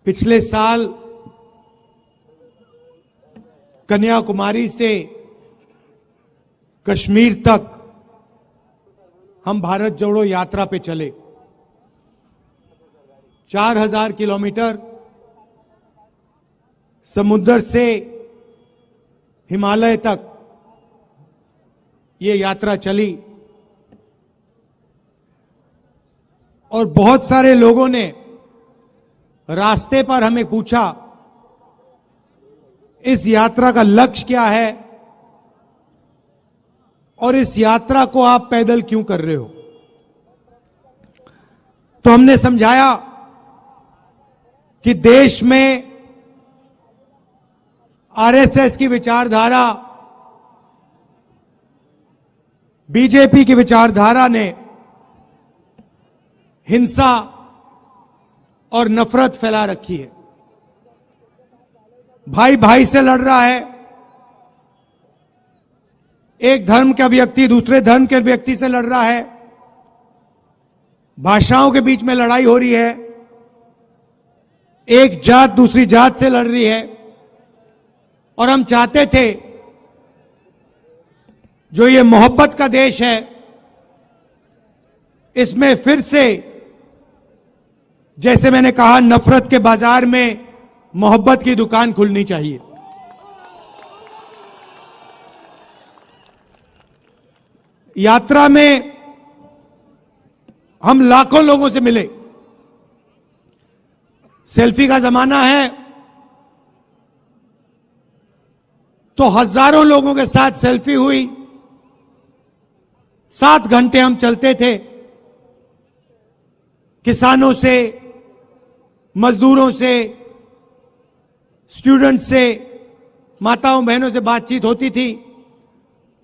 पिछले साल कन्याकुमारी से कश्मीर तक हम भारत जोड़ो यात्रा पे चले। 4000 किलोमीटर समुद्र से हिमालय तक ये यात्रा चली और बहुत सारे लोगों ने रास्ते पर हमें पूछा, इस यात्रा का लक्ष्य क्या है और इस यात्रा को आप पैदल क्यों कर रहे हो। तो हमने समझाया कि देश में आरएसएस की विचारधारा, बीजेपी की विचारधारा ने हिंसा और नफरत फैला रखी है। भाई भाई से लड़ रहा है, एक धर्म का व्यक्ति दूसरे धर्म के व्यक्ति से लड़ रहा है, भाषाओं के बीच में लड़ाई हो रही है, एक जात दूसरी जात से लड़ रही है। और हम चाहते थे जो ये मोहब्बत का देश है, इसमें फिर से जैसे मैंने कहा नफरत के बाजार में मोहब्बत की दुकान खुलनी चाहिए। यात्रा में हम लाखों लोगों से मिले। सेल्फी का जमाना है तो हजारों लोगों के साथ सेल्फी हुई। 7 घंटे हम चलते थे, किसानों से, मजदूरों से, स्टूडेंट से, माताओं बहनों से बातचीत होती थी।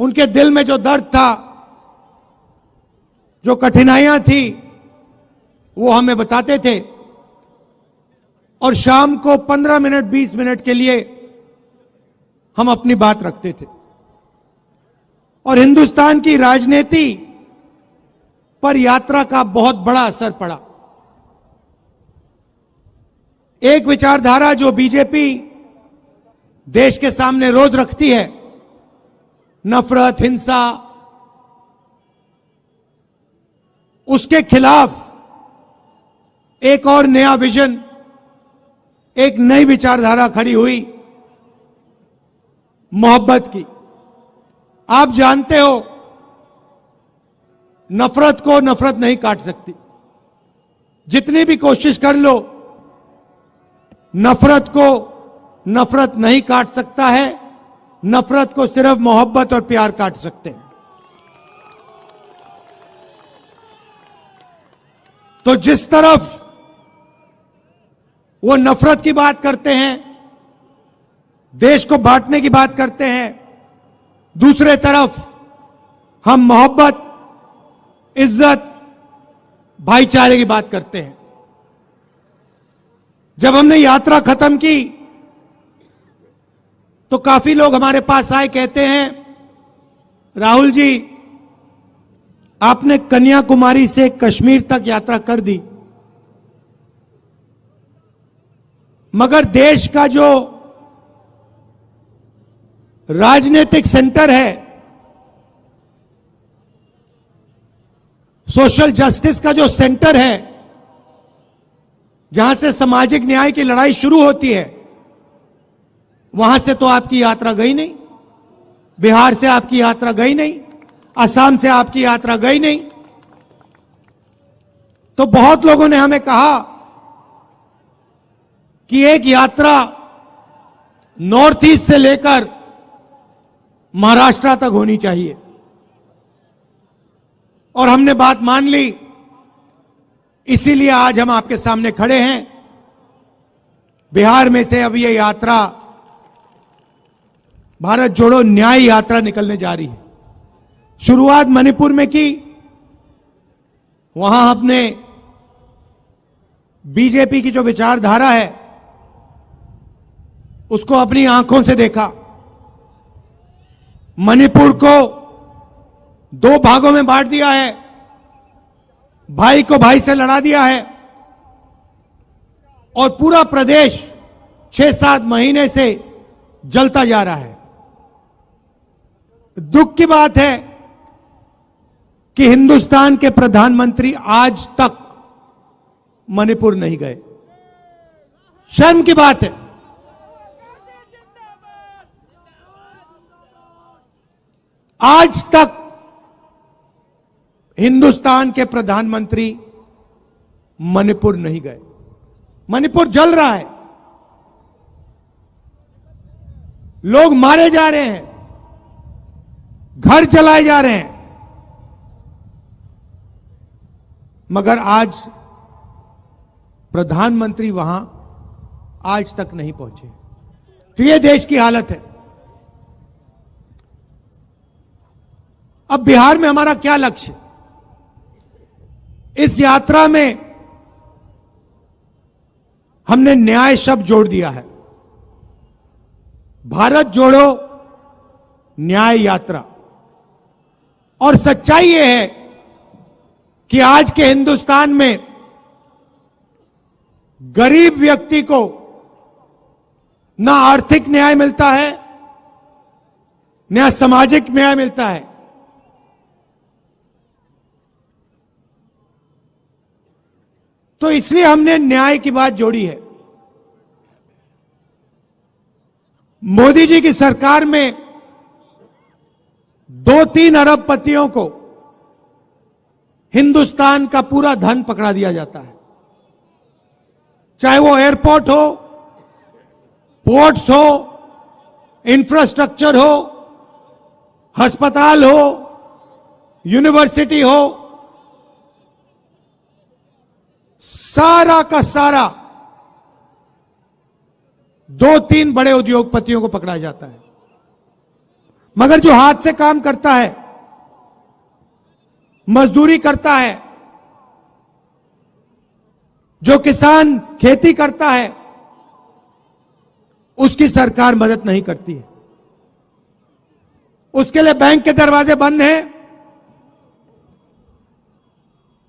उनके दिल में जो दर्द था, जो कठिनाइयां थी, वो हमें बताते थे। और शाम को 15 मिनट 20 मिनट के लिए हम अपनी बात रखते थे। और हिंदुस्तान की राजनीति पर यात्रा का बहुत बड़ा असर पड़ा। एक विचारधारा जो बीजेपी देश के सामने रोज रखती है, नफरत, हिंसा, उसके खिलाफ एक और नया विजन, एक नई विचारधारा खड़ी हुई, मोहब्बत की। आप जानते हो नफरत को नफरत नहीं काट सकती। जितनी भी कोशिश कर लो, नफरत को नफरत नहीं काट सकता है। नफरत को सिर्फ मोहब्बत और प्यार काट सकते हैं। तो जिस तरफ वो नफरत की बात करते हैं, देश को बांटने की बात करते हैं, दूसरे तरफ हम मोहब्बत, इज्जत, भाईचारे की बात करते हैं। जब हमने यात्रा खत्म की तो काफी लोग हमारे पास आए, कहते हैं, राहुल जी आपने कन्याकुमारी से कश्मीर तक यात्रा कर दी, मगर देश का जो राजनीतिक सेंटर है, सोशल जस्टिस का जो सेंटर है, जहां से सामाजिक न्याय की लड़ाई शुरू होती है, वहां से तो आपकी यात्रा गई नहीं। बिहार से आपकी यात्रा गई नहीं, असम से आपकी यात्रा गई नहीं। तो बहुत लोगों ने हमें कहा कि एक यात्रा नॉर्थ ईस्ट से लेकर महाराष्ट्र तक होनी चाहिए। और हमने बात मान ली, इसीलिए आज हम आपके सामने खड़े हैं। बिहार में से अब ये यात्रा, भारत जोड़ो न्याय यात्रा निकलने जा रही है। शुरुआत मणिपुर में की, वहां हमने बीजेपी की जो विचारधारा है उसको अपनी आंखों से देखा। मणिपुर को 2 भागों में बांट दिया है, भाई को भाई से लड़ा दिया है। और पूरा प्रदेश 6-7 महीने से जलता जा रहा है। दुख की बात है कि हिंदुस्तान के प्रधानमंत्री आज तक मणिपुर नहीं गए। शर्म की बात है। आज तक हिंदुस्तान के प्रधानमंत्री मणिपुर नहीं गए। मणिपुर जल रहा है, लोग मारे जा रहे हैं, घर जलाए जा रहे हैं, मगर आज प्रधानमंत्री वहां आज तक नहीं पहुंचे। तो ये देश की हालत है। अब बिहार में हमारा क्या लक्ष्य? इस यात्रा में हमने न्याय शब्द जोड़ दिया है। भारत जोड़ो न्याय यात्रा। और सच्चाई यह है कि आज के हिंदुस्तान में गरीब व्यक्ति को ना आर्थिक न्याय मिलता है, ना सामाजिक न्याय मिलता है। तो इसलिए हमने न्याय की बात जोड़ी है। मोदी जी की सरकार में 2-3 अरबपतियों को हिंदुस्तान का पूरा धन पकड़ा दिया जाता है, चाहे वो एयरपोर्ट हो, पोर्ट्स हो, इंफ्रास्ट्रक्चर हो, अस्पताल हो, यूनिवर्सिटी हो, सारा का सारा 2-3 बड़े उद्योगपतियों को पकड़ा जाता है। मगर जो हाथ से काम करता है, मजदूरी करता है, जो किसान खेती करता है, उसकी सरकार मदद नहीं करती है। उसके लिए बैंक के दरवाजे बंद हैं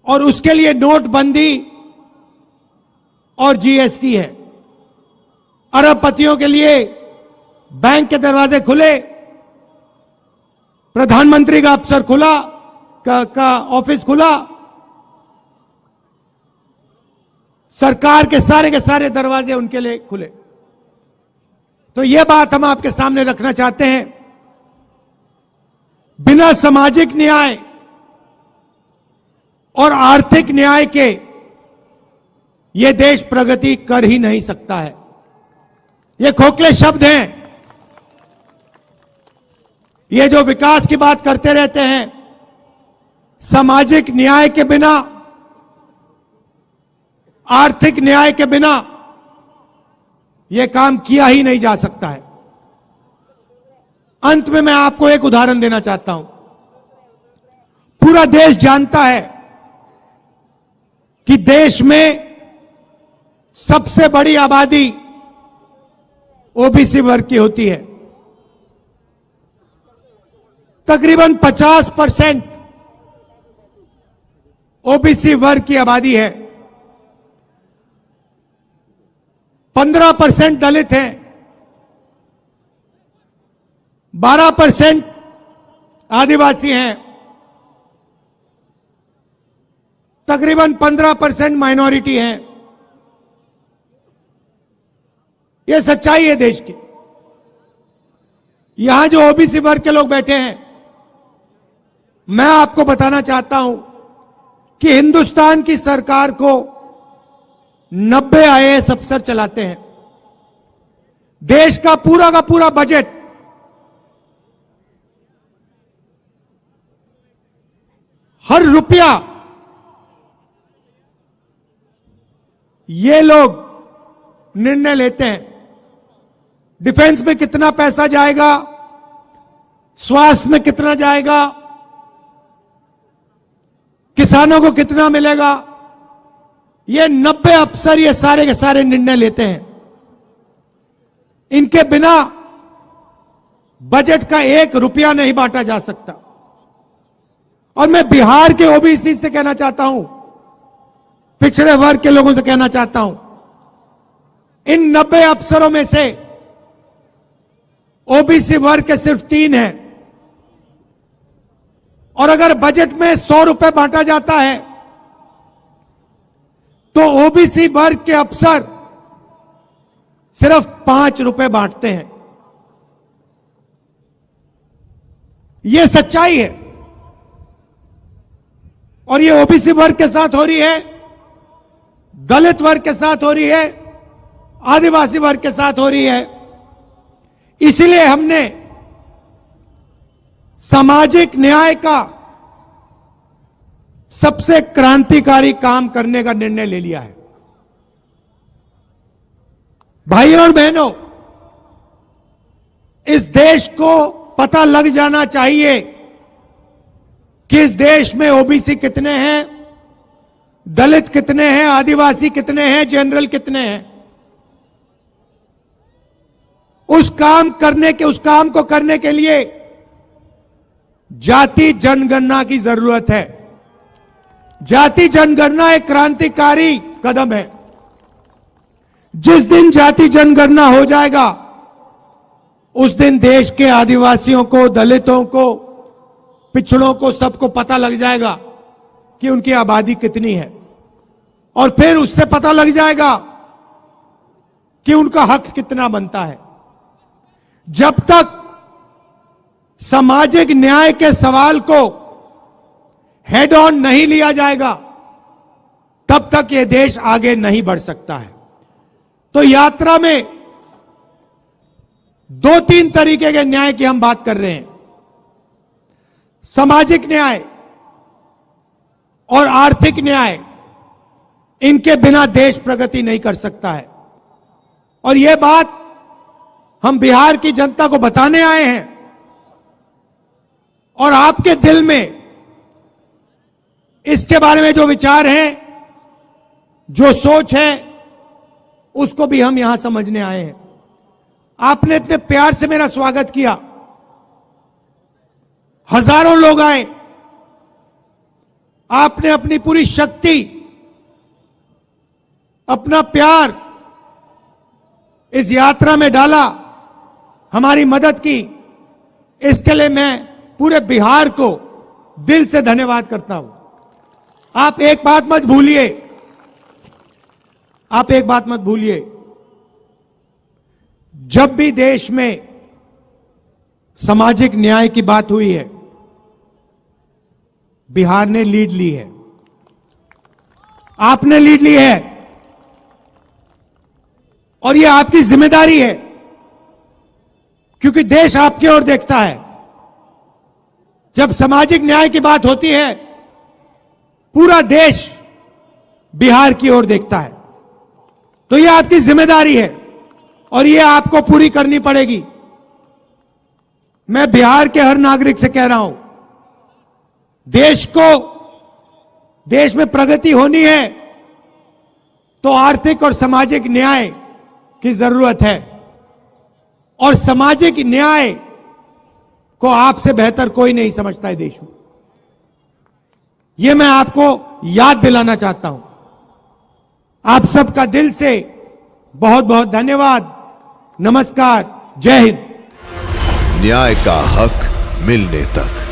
और उसके लिए नोटबंदी और जीएसटी है। अरबपतियों के लिए बैंक के दरवाजे खुले, प्रधानमंत्री का अफसर खुला, का ऑफिस खुला, सरकार के सारे दरवाजे उनके लिए खुले। तो यह बात हम आपके सामने रखना चाहते हैं। बिना सामाजिक न्याय और आर्थिक न्याय के यह देश प्रगति कर ही नहीं सकता है। ये खोखले शब्द हैं। ये जो विकास की बात करते रहते हैं, सामाजिक न्याय के बिना, आर्थिक न्याय के बिना यह काम किया ही नहीं जा सकता है। अंत में मैं आपको एक उदाहरण देना चाहता हूं। पूरा देश जानता है कि देश में सबसे बड़ी आबादी ओबीसी वर्ग की होती है। तकरीबन 50% ओबीसी वर्ग की आबादी है। 15% दलित हैं, 12% आदिवासी हैं, तकरीबन 15% माइनॉरिटी हैं। यह सच्चाई है देश की। यहां जो ओबीसी वर्ग के लोग बैठे हैं, मैं आपको बताना चाहता हूं कि हिंदुस्तान की सरकार को 90 आईएएस अफसर चलाते हैं। देश का पूरा बजट हर रुपया ये लोग निर्णय लेते हैं। डिफेंस में कितना पैसा जाएगा, स्वास्थ्य में कितना जाएगा, किसानों को कितना मिलेगा, ये 90 अफसर ये सारे के सारे निर्णय लेते हैं। इनके बिना बजट का 1 रुपया नहीं बांटा जा सकता। और मैं बिहार के ओबीसी से कहना चाहता हूं, पिछड़े वर्ग के लोगों से कहना चाहता हूं इन 90 अफसरों में से ओबीसी वर्ग के सिर्फ 3 हैं। और अगर बजट में 100 रुपए बांटा जाता है तो ओबीसी वर्ग के अफसर सिर्फ 5 रुपए बांटते हैं। यह सच्चाई है। और ये ओबीसी वर्ग के साथ हो रही है, दलित वर्ग के साथ हो रही है, आदिवासी वर्ग के साथ हो रही है। इसलिए हमने सामाजिक न्याय का सबसे क्रांतिकारी काम करने का निर्णय ले लिया है। भाइयों और बहनों, इस देश को पता लग जाना चाहिए कि इस देश में ओबीसी कितने हैं, दलित कितने हैं, आदिवासी कितने हैं, जनरल कितने हैं। उस काम को करने के लिए जाति जनगणना की जरूरत है। जाति जनगणना एक क्रांतिकारी कदम है। जिस दिन जाति जनगणना हो जाएगा उस दिन देश के आदिवासियों को, दलितों को, पिछड़ों को, सबको पता लग जाएगा कि उनकी आबादी कितनी है। और फिर उससे पता लग जाएगा कि उनका हक कितना बनता है। जब तक सामाजिक न्याय के सवाल को हेड ऑन नहीं लिया जाएगा तब तक यह देश आगे नहीं बढ़ सकता है। तो यात्रा में 2-3 तरीके के न्याय की हम बात कर रहे हैं। सामाजिक न्याय और आर्थिक न्याय, इनके बिना देश प्रगति नहीं कर सकता है। और यह बात हम बिहार की जनता को बताने आए हैं। और आपके दिल में इसके बारे में जो विचार हैं, जो सोच है, उसको भी हम यहां समझने आए हैं। आपने इतने प्यार से मेरा स्वागत किया, हजारों लोग आए, आपने अपनी पूरी शक्ति, अपना प्यार इस यात्रा में डाला, हमारी मदद की। इसके लिए मैं पूरे बिहार को दिल से धन्यवाद करता हूं। आप एक बात मत भूलिए, जब भी देश में सामाजिक न्याय की बात हुई है, बिहार ने लीड ली है, आपने लीड ली है। और यह आपकी जिम्मेदारी है, क्योंकि देश आपकी ओर देखता है। जब सामाजिक न्याय की बात होती है, पूरा देश बिहार की ओर देखता है। तो यह आपकी जिम्मेदारी है और यह आपको पूरी करनी पड़ेगी। मैं बिहार के हर नागरिक से कह रहा हूं, देश में प्रगति होनी है तो आर्थिक और सामाजिक न्याय की जरूरत है। और सामाजिक न्याय को आपसे बेहतर कोई नहीं समझता है देश में। यह मैं आपको याद दिलाना चाहता हूं। आप सबका दिल से बहुत बहुत धन्यवाद। नमस्कार, जय हिंद। न्याय का हक मिलने तक